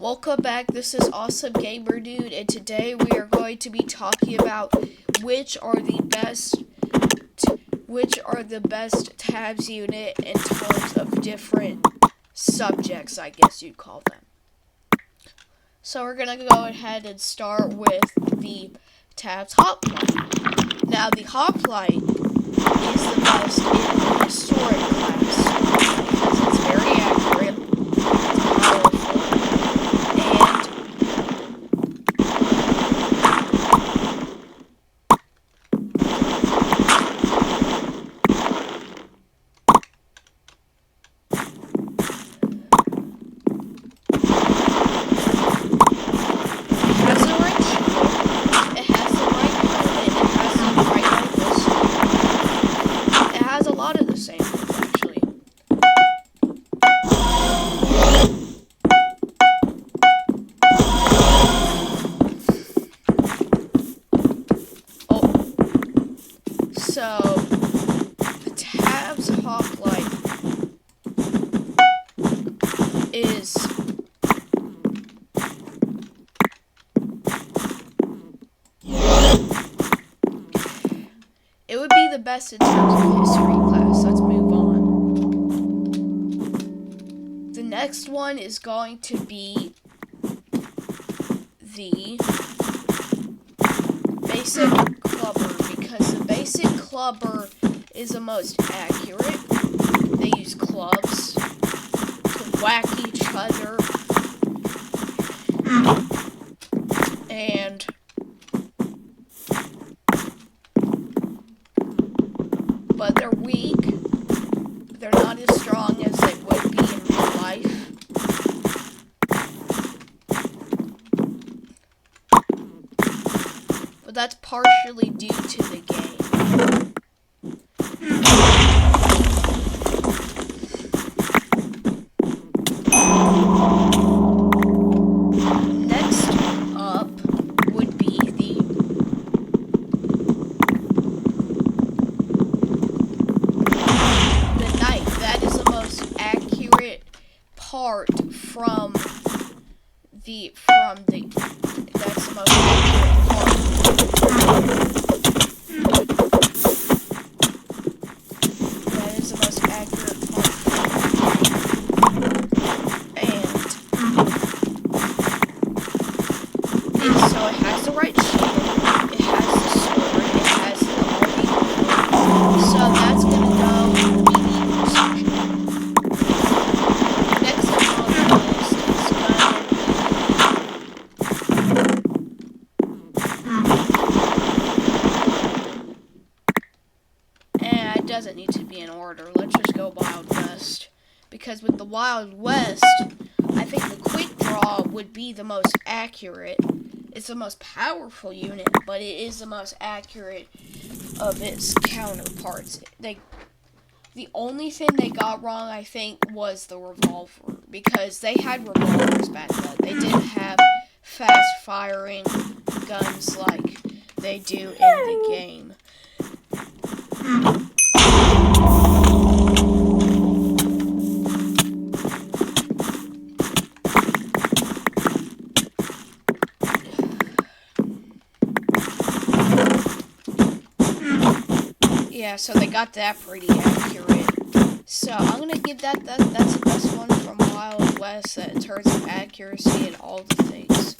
Welcome back. This is Awesome Gamer Dude, and today we are going to be talking about which are the best tabs unit in terms of different subjects, I guess you'd call them. So we're gonna go ahead and start with the tabs hoplite. Now the hoplite is the best in the historic class because it's very accurate, So, the tabs hoplite is it would be the best in terms of history class. Let's move on. The next one is going to be the basic clubber, because the basic clubber is the most accurate. They use clubs to whack each other, but they're weak. They're not as strong as they would be in real life. But that's partially due to the game. Next up would be the knife. That is the most accurate part from the that's the most accurate part. That is the most accurate part. And so it has the right shield, it has the sword, it has the army. So that's gonna go in the medieval section. Next up on the list is and it doesn't need to be in order. Let's just go Wild West. Because with the Wild West, I think the Quick Draw would be the most accurate. It's the most powerful unit, but it is the most accurate of its counterparts. The only thing they got wrong, I think, was the revolver. Because they had revolvers back then. They didn't have fast-firing guns like they do in the game. Yeah, so they got that pretty accurate. So I'm gonna give that's the best one from Wild West in terms of accuracy and all the things.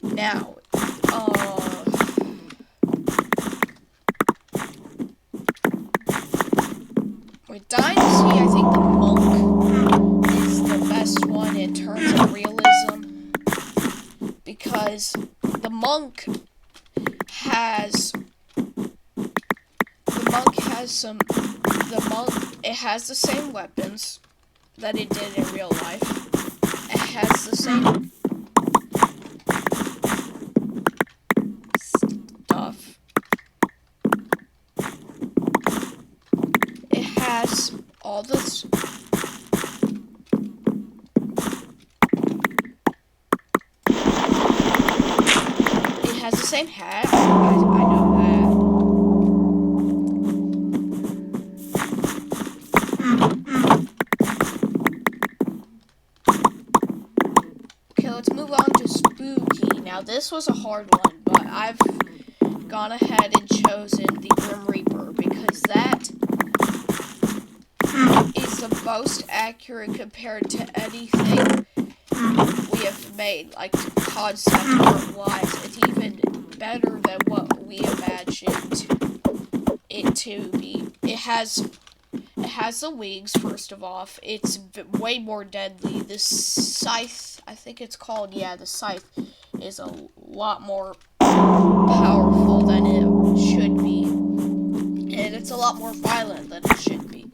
Now, with Dynasty, I think the Monk is the best one in terms of realism. Because the monk has it has the same weapons that it did in real life. It has the same stuff. It has all this. It has the same hat. I know now this was a hard one, but I've gone ahead and chosen the Grim Reaper because that is the most accurate compared to anything we have made, like concept art wise. It's even better than what we imagined it to be. It has the wings, first of all. It's way more deadly. The scythe, I think it's called, yeah, the scythe is a lot more powerful than it should be. And it's a lot more violent than it should be.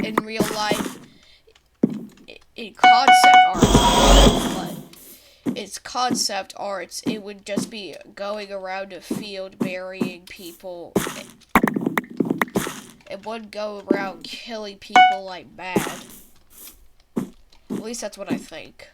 In real life, in concept art, but it's concept arts, it would just be going around a field burying people. It wouldn't go around killing people like mad. At least that's what I think.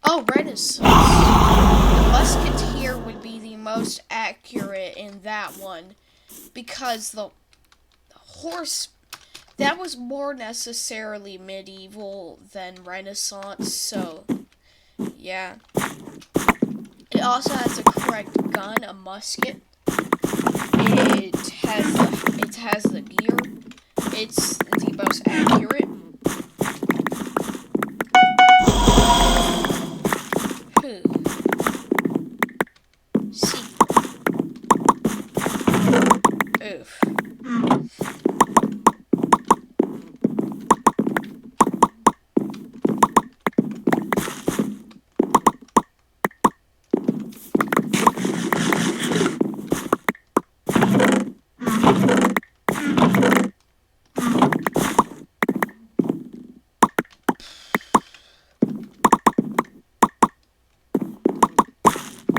Oh, Renaissance. The Musketeer would be the most accurate in that one because the horse, that was more necessarily medieval than Renaissance, so yeah. It also has a correct gun, a musket. It has the gear. It's the most accurate. Oof.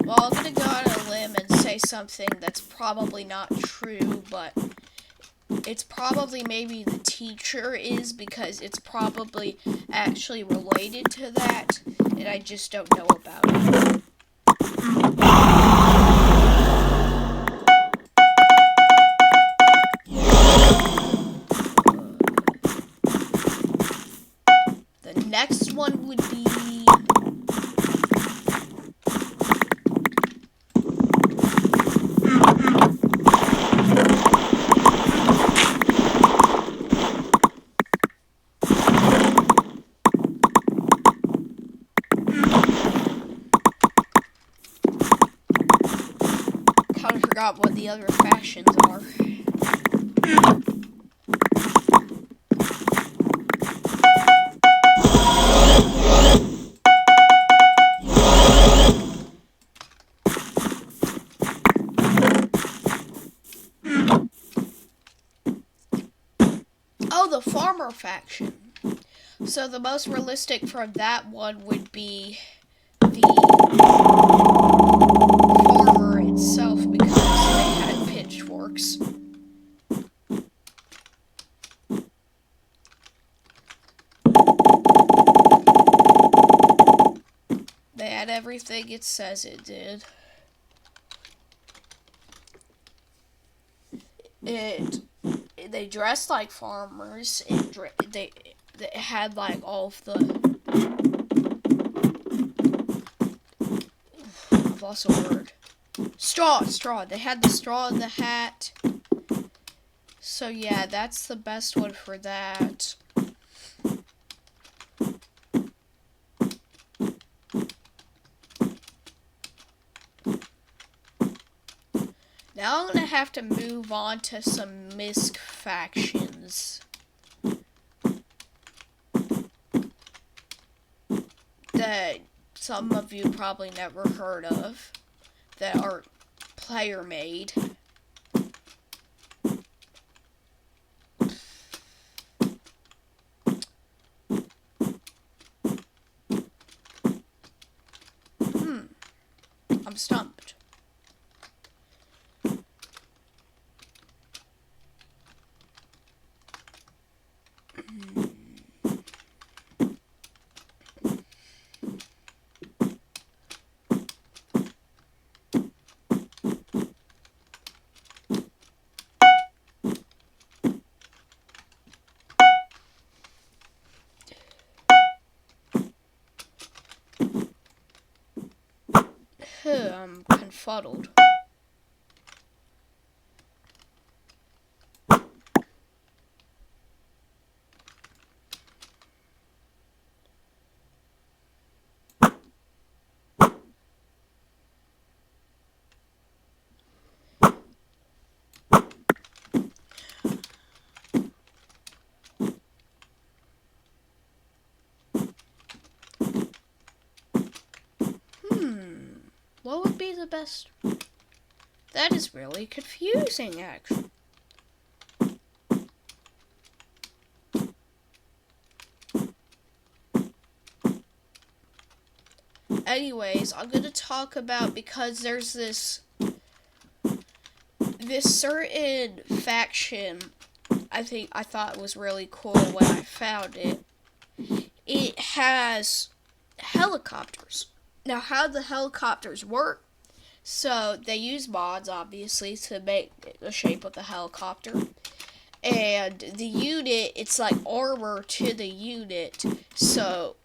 Well, I'm gonna go on a limb and say something that's probably not true, but it's probably maybe the teacher is, because it's probably actually related to that, and I just don't know about it. The next one would be forgot what the other factions are. Oh, the farmer faction. So the most realistic from that one would be the farmer itself, because they had pitchforks. They had everything it says it did. They dressed like farmers. They had like all of the... I've lost a word. Straw. They had the straw in the hat. So yeah, that's the best one for that. Now I'm gonna have to move on to some Misk factions that some of you probably never heard of, that are player made. I'm stumped. befuddled. What would be the best? That is really confusing, actually. Anyways, I'm gonna talk about, because there's this certain faction I thought was really cool when I found it. It has helicopters. Now, how the helicopters work? So they use mods, obviously, to make the shape of the helicopter. And the unit, it's like armor to the unit. So,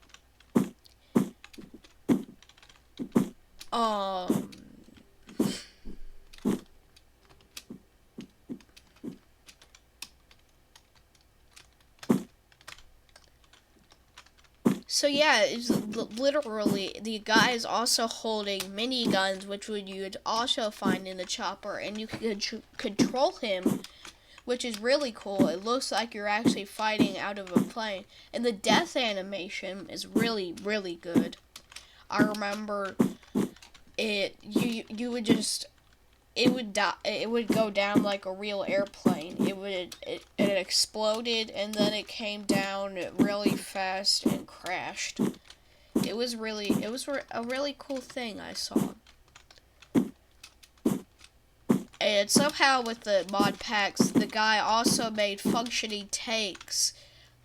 So yeah, it's literally, the guy is also holding miniguns, which you would also find in the chopper, and you can control him, which is really cool. It looks like you're actually fighting out of a plane, and the death animation is really, really good. I remember it. You would just. It would go down like a real airplane. It exploded, and then it came down really fast and crashed. It was a really cool thing I saw. And somehow with the mod packs, the guy also made functioning tanks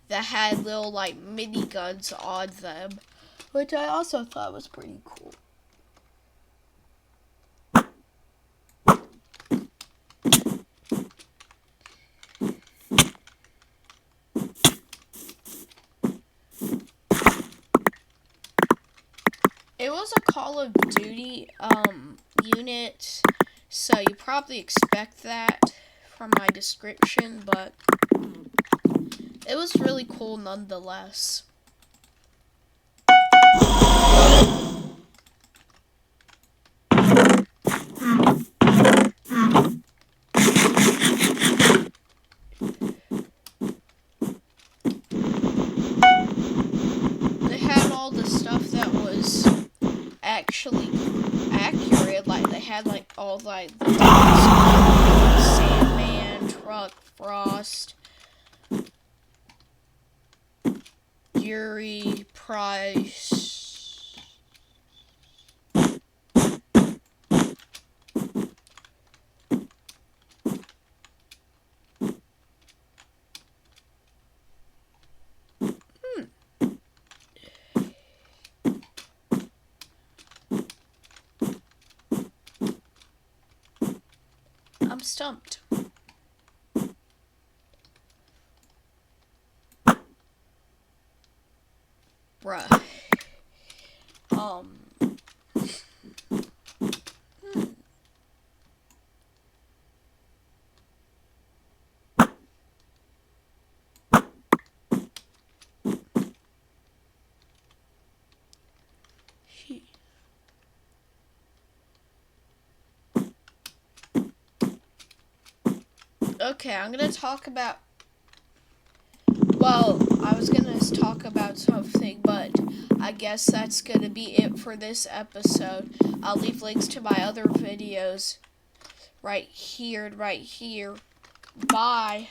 that had little like miniguns on them, which I also thought was pretty cool. It was a Call of Duty unit, so you probably expect that from my description, but it was really cool nonetheless. They had all the stuff that was actually accurate, like they had like all like the Sandman, Truck, Frost, Yuri, Price. I'm stumped. Bruh. Okay, I'm gonna talk about. Well, I was gonna talk about something, but I guess that's gonna be it for this episode. I'll leave links to my other videos right here. Bye.